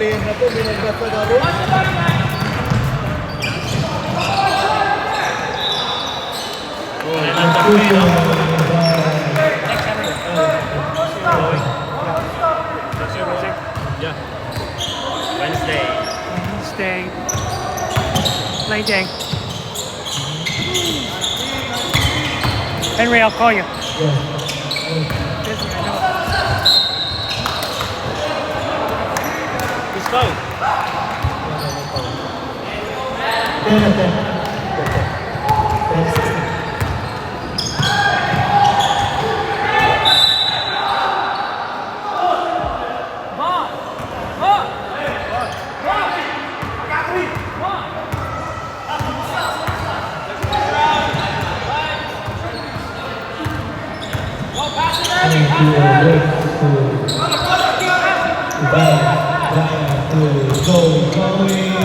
player na to, may nagbasa na rin. Yeah. Wednesday. Night day. Henry, I'll call you. Busy, I know. Let's go.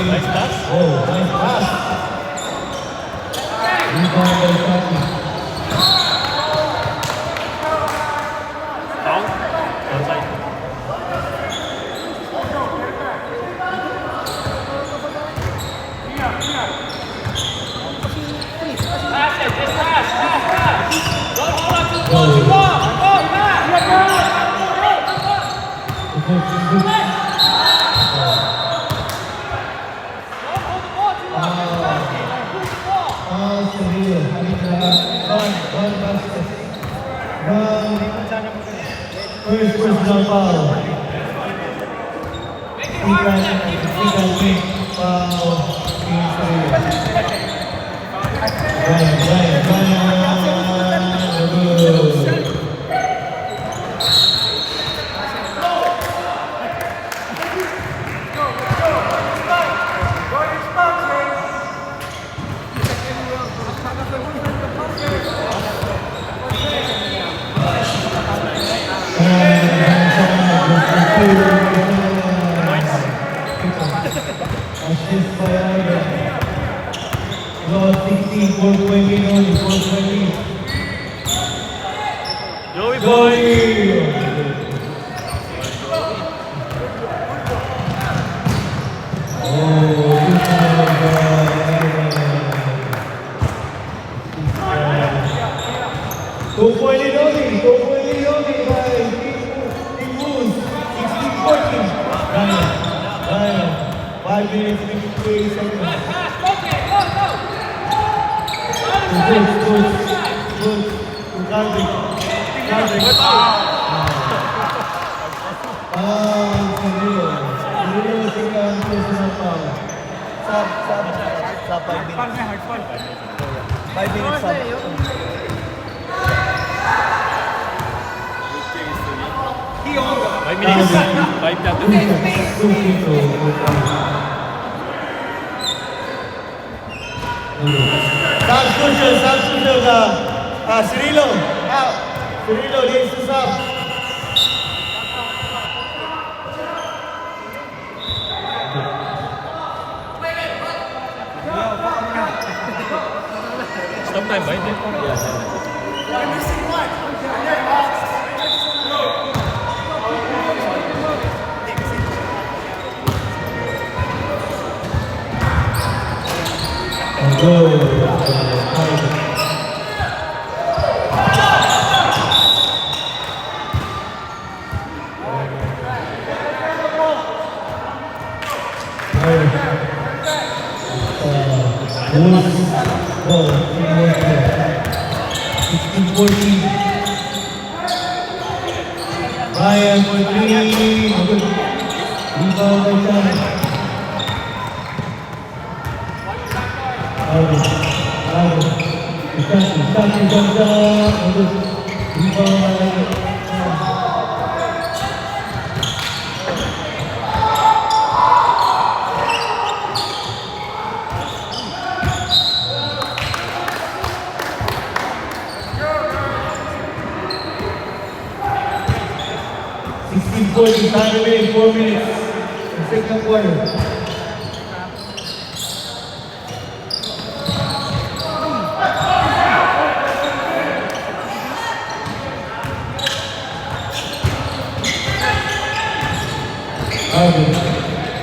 Nice pass. Oh, nice pass. Foul. Outside. First personal foul. Joey boy. Five minutes up. Substitution, Cirilo. Cirilo needs to sub. Stop time ba? Hindi. Ryan for three. Rebound by Chan. Time remaining 4 minutes. The second quarter. Alvin.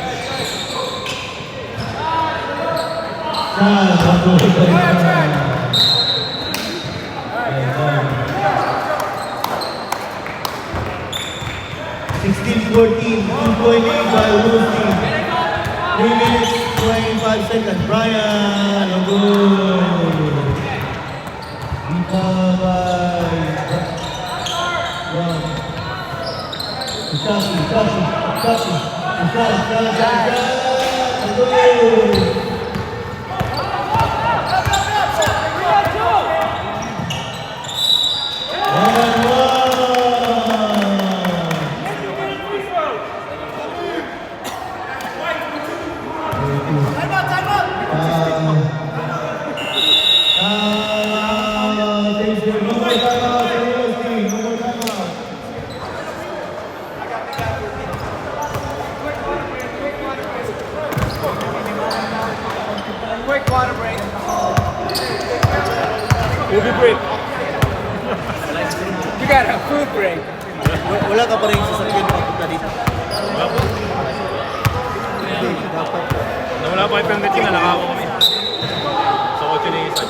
$16-14, 2-point lead by Wolves team. 3 minutes, 25 seconds. Brian, a goal. Quick water break. Movie break. You got a food break. Wala ka pa rin sasakyan papunta dito. Wala po. Hindi, dapat. Nawala pa yung permit na nakako kami. Sa kotse ni Isan.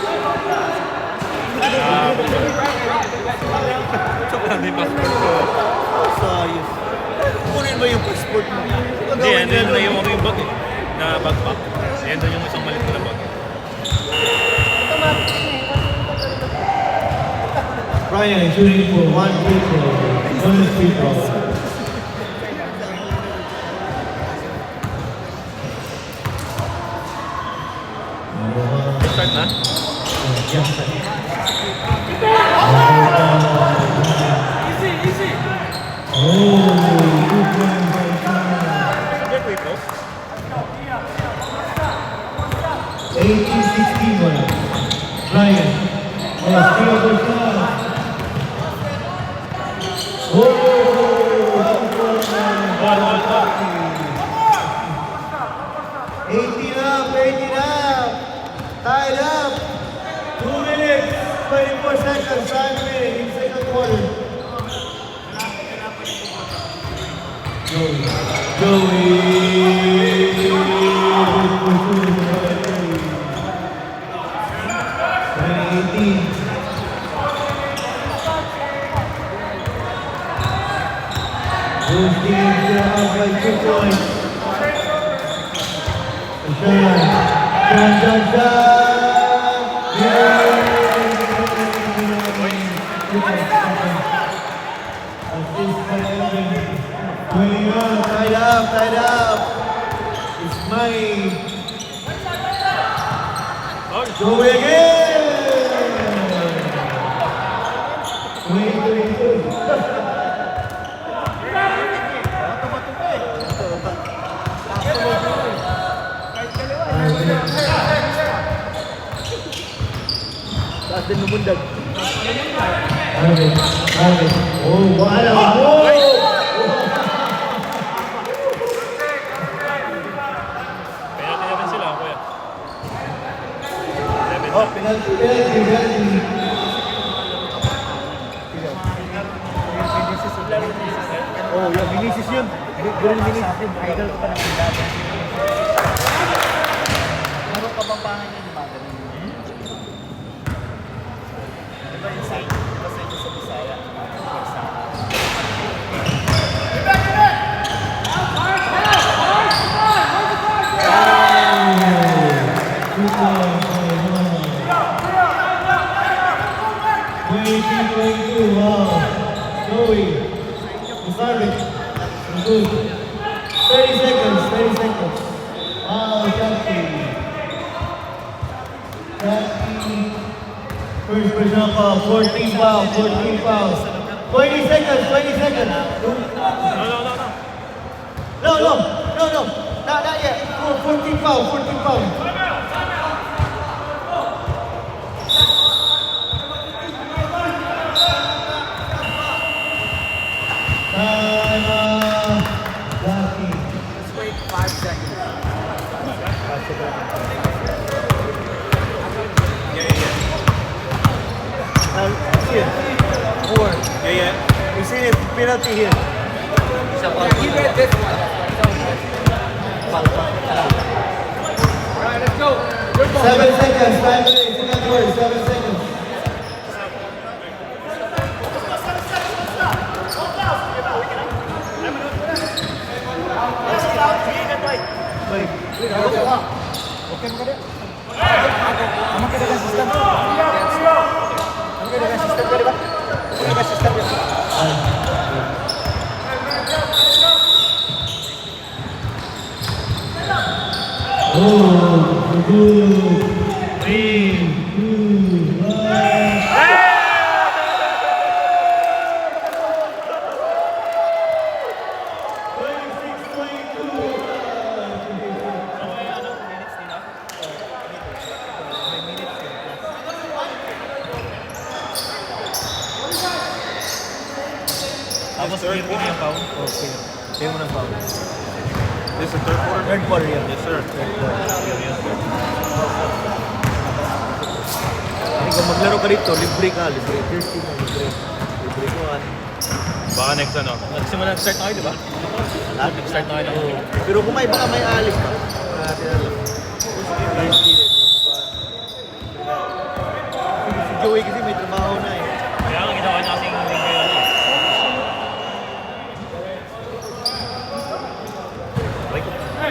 Wala na yung passport ko. Sayos. Kunin mo yung passport mo. Hindi, andun na yung bag eh. Na backpack. Andun yung isang malit na bag. Brian shooting for 1 free throw. 1 free throw. Start na? Get free throws. 18-16 Brian. Steal the shot. One. 18 up. Tied up. 2 minutes, 24 seconds. 5 minutes in second quarter. Joey. 18. Those teams are up by 2 points. Tied up. It's mine. Joey again. 22. Taas din lumundag. Oh, wala. Kaya naman sila, kuya. Oh, penalty. Oh, yung Vinicius yun. Ganun Vinicius. Idol ko pa ng pindada. Meron ka bang pangalan yung mga ganun? Diba yung sa inyo sa Bisaya? Wow. Joey. Garbage. Good. 30 seconds. Wow, Jackie. First personal foul. 14 fouls. 20 seconds. No. Not yet. 14 fouls. Jackie. Let's wait 5 seconds. Here. Four. Yeah. You see it, penalty here. He read this one. All right, let's go. Good ball. 7 seconds. Time delay. Second quarter. 7 seconds. Okay mo ka din. Aman ka dengan sistem. Aman ka dengan sistem ka, di ba? Okay dengan sistem ya. Oh, good. 3, 2, 1. Tapos third quarter yung foul. Okay. Tayo mo ng foul. This is the third quarter? Third quarter yan. Yes, sir. Third Ay, kung maglaro ka dito, libre ka, libre. First team na libre. Libre ko Baka next ano. Nag-start na kayo, di ba? Nag-start na kayo. Pero kung may baka may alis pa. First team. Si Joey kasi may trabaho na eh. Kaya nga ginawa niya kasing hindi kayo ano.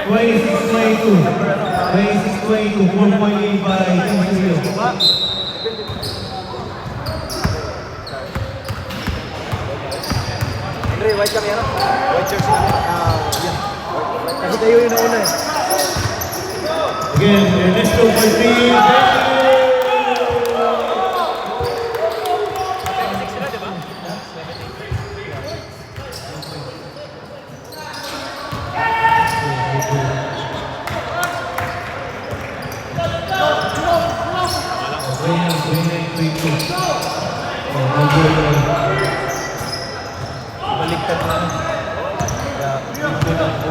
26-22, 4 point lead by Team Surreal. Andre, white lang yan. White jersey lang. Yan. Kasi tayo yung nauna eh. Again, Ernesto for 3. Baliktad na. Kaya, ito lang po.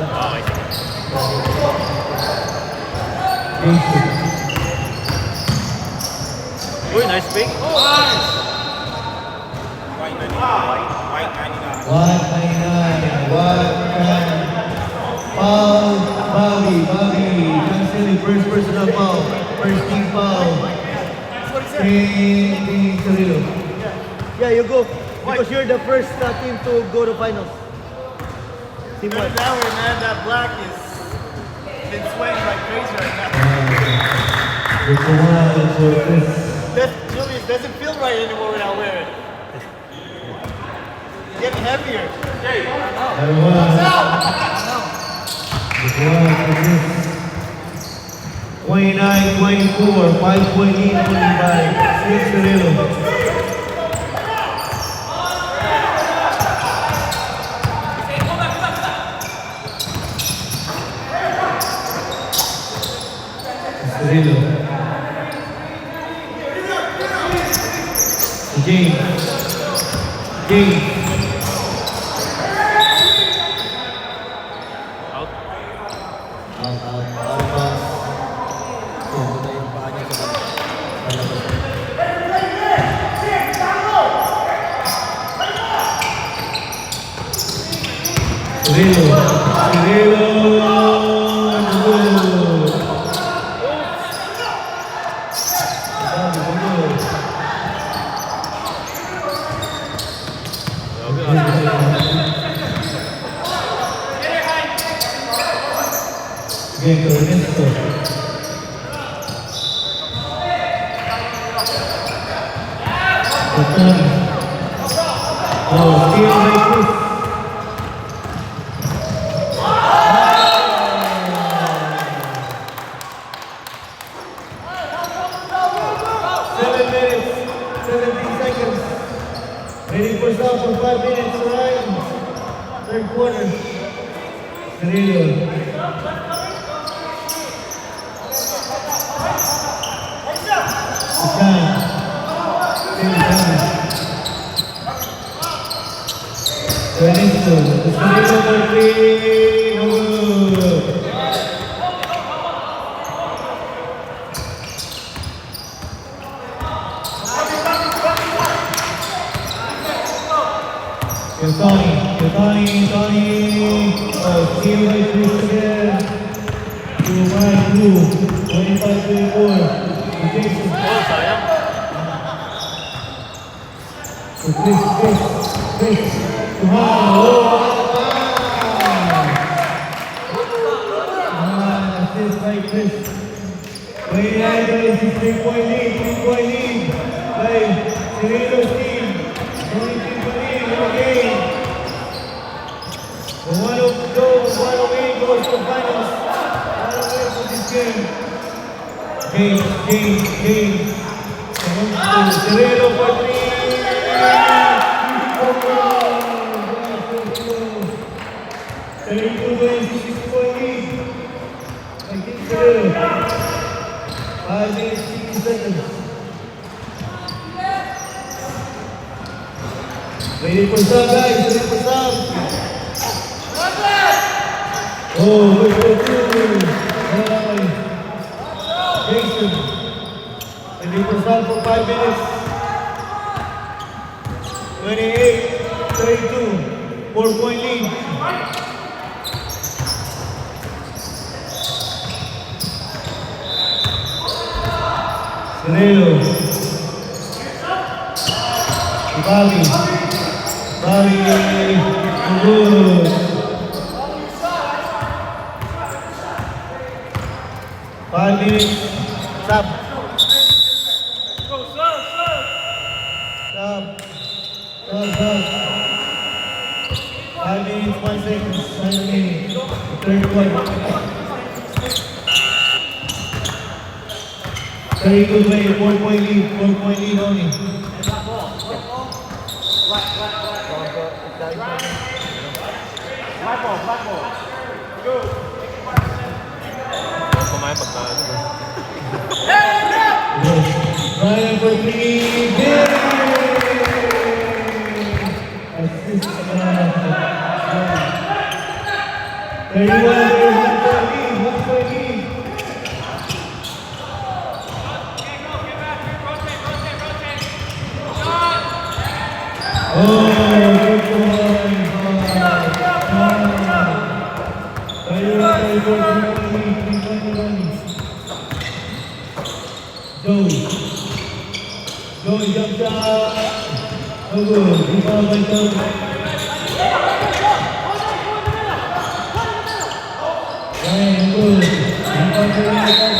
Okay, sige. Uy, nice pick. Foul, Bobby, canceling first personal foul, first team foul. Team Cirilo. Yeah, you go. Because you're the first team to go to finals. Team Put one. it that way, man. That black is been swaying like crazy right now. It's a one for this. Julius doesn't feel right anymore when I wear it. It's getting heavier. And one. It's one for this. 29-24, 5 point lead by Team Cirilo. Cirilo. James. Out. Out of bounds. Ito na yung paa niya sa palabas. Cirilo. Again, Ernesto. Oh, steal by Chris. Ready for stop for 5 minutes, Ryan. Third quarter. Cirilo. Ernesto. Cirilo for 3. No good. Tony. Oh, steal by Chris again. To my 2. 25-24. Jason. Oh, sayang. To Chris. To Hal. Assist by Chris. Way Idol is 3-point lead. By Cirelo's team. Only team to lead in the game. The one away goes to finals. One away for this game. Game. Cirelo for 3. 32-6-point lead. I think Cirelo. 5 minutes, 60 seconds. Ready for sub, guys. Ready for sub. Oh, good. Jason. Ready for sub for 5 minutes. 28-32. 4-point lead. Cirelo. Bobby. Good. 5 minutes. Stop. 5 minutes, 1 second. 9 minutes. Third one. 32 play, 4-point lead only. Black ball. Kumain pagka. Ryan for 3. Assist naman. 31, 1-point lead. Oh, good point. Joey jump shot. No good. Rebound by Joey. Ryan, good. Rebound by Ryan.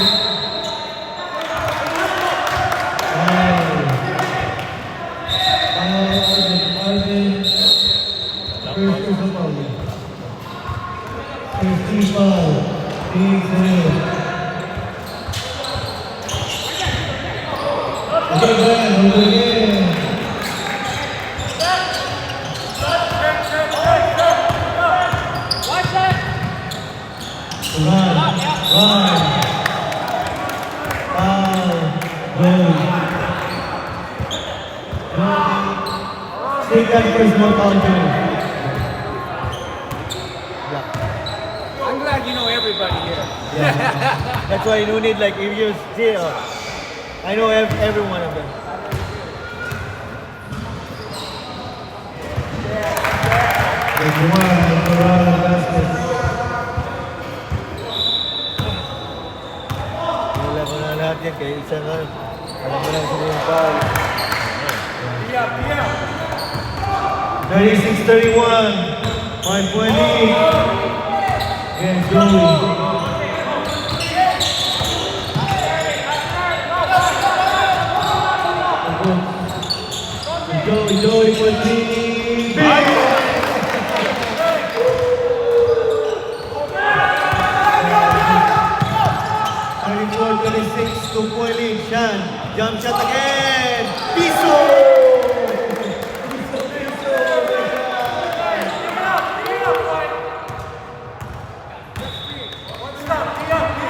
First foul. Big Cirelo. Okay, Brian, over again. Run. Foul. Goal. Take that first one foul, Joey. I'm glad you know everybody here. That's why you don't need like if you see. I know every one of them. There's one around the basket. Level na lahat yan kaya isa na. Alam mo lang sila yung foul. 36-31. 5-point lead. Against Joey. Joey for 3. Big! 34-26, 2-point lead. Sean, jump shot again. Piso!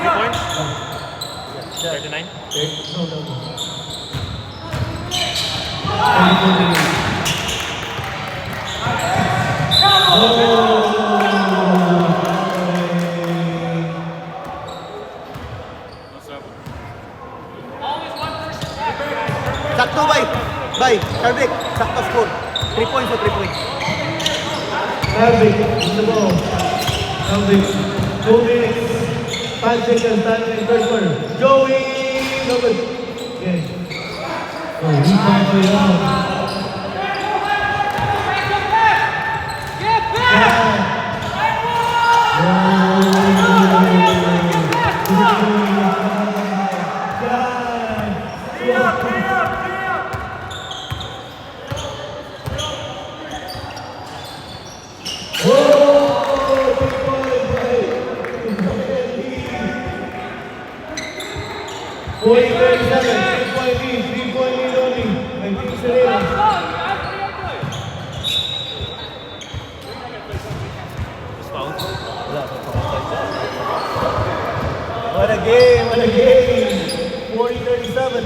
Points? 39? No. 34-26. Sakto bay, Cardick, sakto score. 3 points o 3 points. Cardick, in the ball. Cardick, 2 minutes, 5 seconds, time in third quarter. Joey, no good. Okay. So, rebound ko yun. What a game, what a game. 40-37.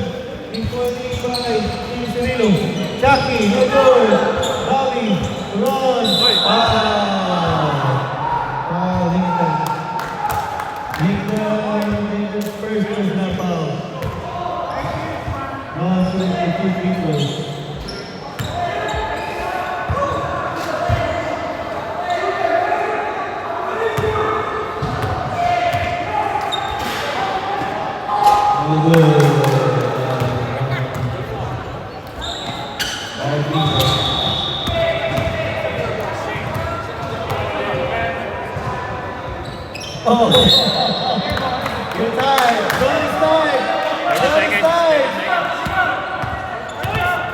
Chucky, no goal. Bobby, Ron. Foul, Lincoln first was not foul. Ron shooting for 2 free throws. No good. Oh. You're tired. Johnny's tired. Johnny's tired.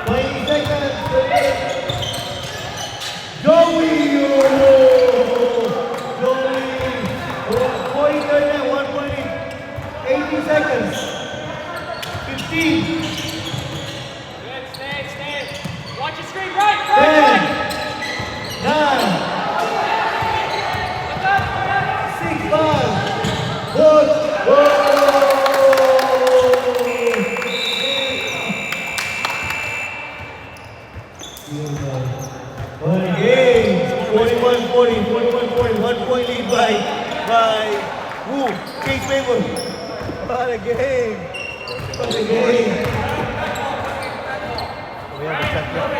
20 seconds. Joey! Joey! 40-30 now, 1 point lead. 80 seconds. 15. Stay. Watch your screen, right? 10, 9, 6, 5, 4, What a game! 41-40, 1 point lead by Wu. Case Favor. What a game. What a game! We have a shot clock.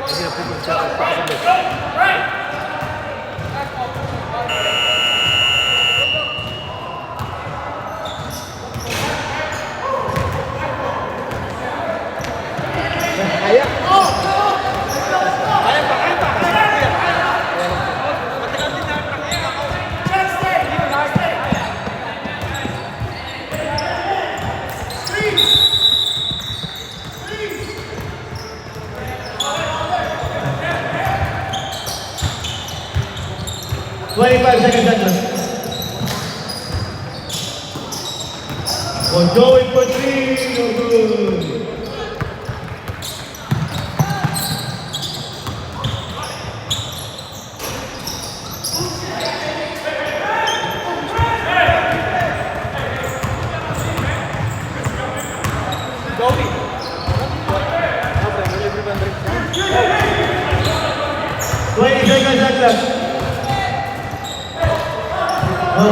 Maybe a people shot clock. Kaya? Seconds left. For Joey for 3, no good. Joey. 20 seconds left. Oh.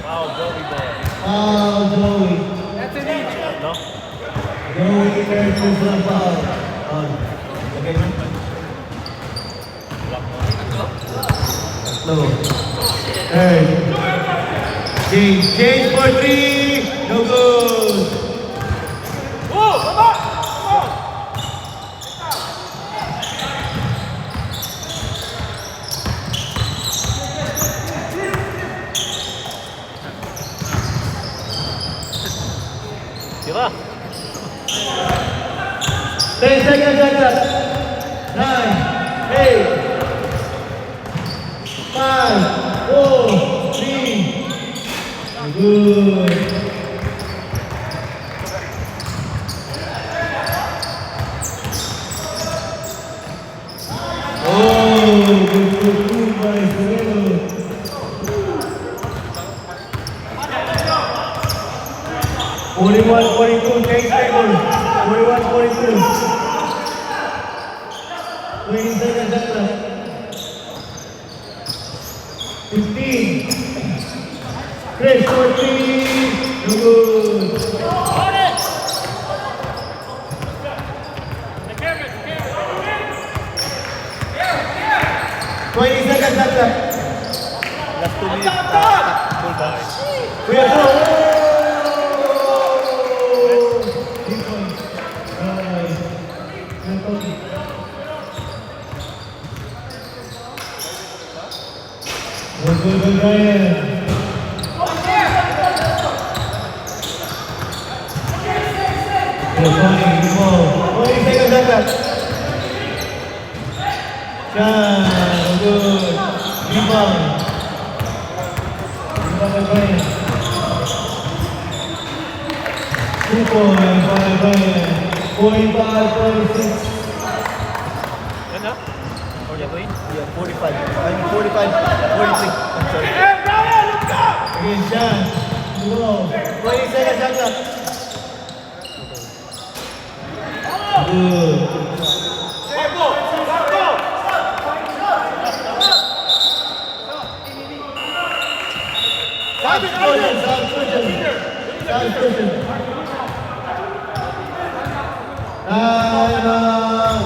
Wow, Joey ball. Foul, Joey. That's an each. No? Joey versus the foul. Okay. Slow. Hey. Change for 3. No good. Tira. 10 seconds left. 9, 8, 5, 4, 3. Good. Oh, good by Sereno. 41-42, Case Favor. 41-42. 20 seconds left. 15. Chris for 3. No good. 20 seconds left. Last 2 minutes. Full box. Kuya Joe! Three points. Kuya Tony. Good, Ryan. Kuya Tony, good ball. 20 seconds agad. Yan, good. Rebound. Rebound kay Ryan. 2 points by Ryan. 45-46. Yan na? Or the way? Yeah, 45. I mean 45. 43. I'm sorry. Again, Jan. Good ball. 20 seconds agad. Good.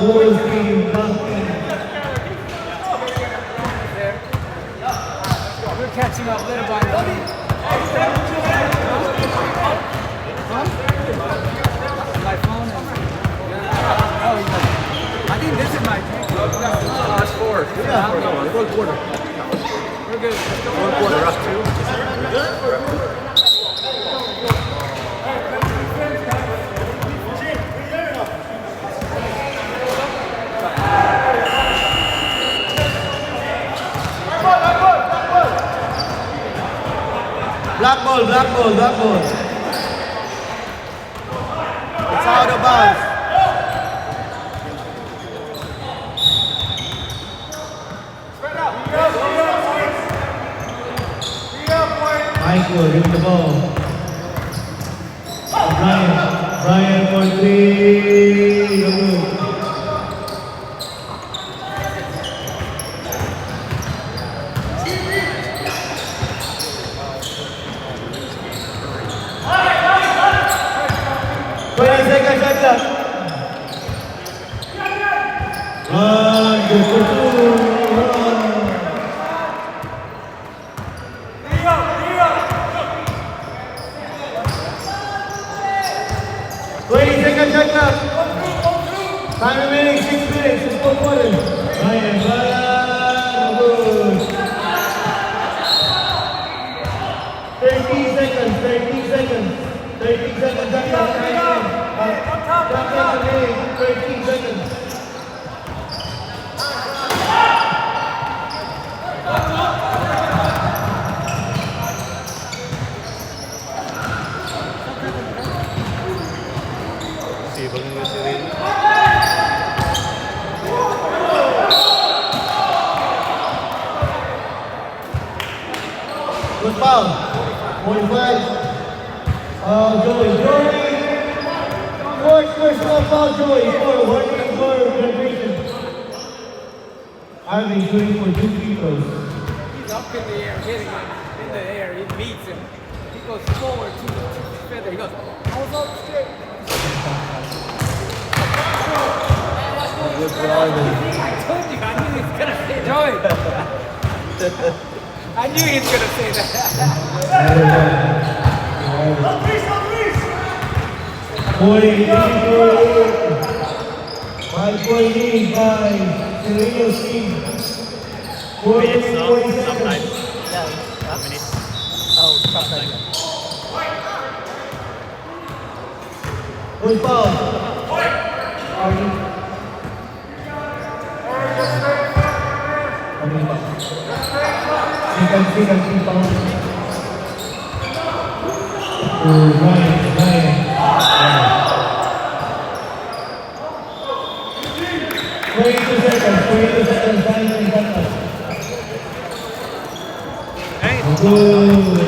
Wolves team, nothing. We're catching up little by little. My phone and oh, I think this is my drink. Last 4. Yeah, fourth quarter. We're good. Fourth quarter, rush 2. Black ball. It's out of bounds. Michael, hit the ball. Brian for 3. Good. Run, good for 2. Run. Time remaining 6 minutes. It's 4 quarters. Ryan, good. 13 seconds. 13 seconds. 13 seconds. 13 seconds. Sibang nyo si Rin. Good foul. 45. Joey. Fourth personal foul, Joey. Warning for graduation. Harvey shooting for 2 free throws. He's up in the air, hitting him in the air. He beats him. He goes forward to the feather. He goes, I was up straight. Good for Harvey. I told you, I knew he was gonna say Joey. I knew he was gonna say that. 5-point lead by Sereno's team. 4 Minutes, minutes, no? 40 seconds. Sometimes. Yeah. Minutes. Oh, sometimes. Good foul. Second free foul. Ryan. 22 seconds. Time and Hey, good.